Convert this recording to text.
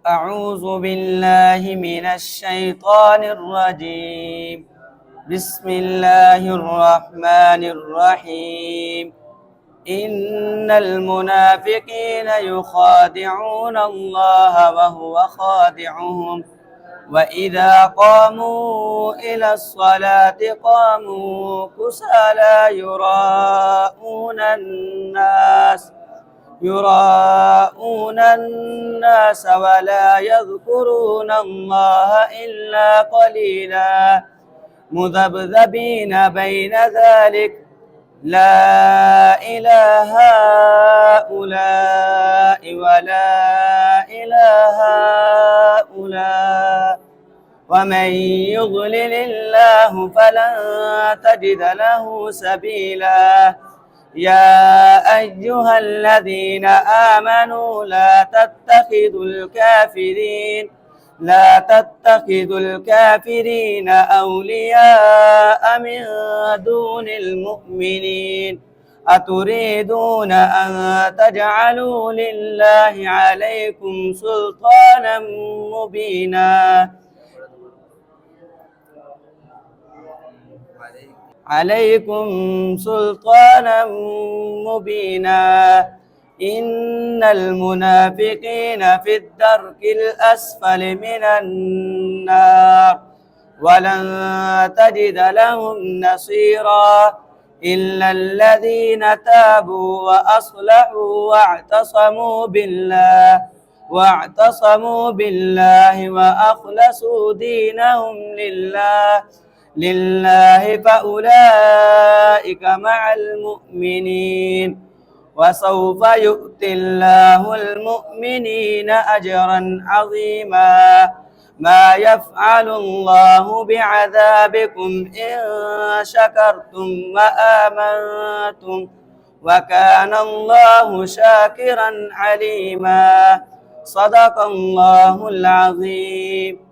أعوذ بالله من الشيطان الرجيم. بسم الله الرحمن الرحيم. إن المنافقين يخادعون الله وهو خادعهم وإذا قاموا إلى الصلاة قاموا كسالى يراءون الناس ولا يذكرون الله إلا قليلا مذبذبين بين ذلك لا إله هؤلاء ولا إله هؤلاء ومن يضلل الله فلن تجد له سبيلا يا أيها الذين آمنوا لا تتخذوا الكافرين أولياء من دون المؤمنين أتريدون أن تجعلوا لله عليكم سلطانا مبينا إن المنافقين في الدرك الأسفل من النار ولن تجد لهم نصيرا إلا الذين تابوا وأصلحوا واعتصموا بالله وأخلصوا دينهم لله فأولئك مع المؤمنين وسوف يؤتي الله المؤمنين أجرا عظيما ما يفعل الله بعذابكم إن شكرتم وآمنتم وكان الله شاكرا عليما صدق الله العظيم.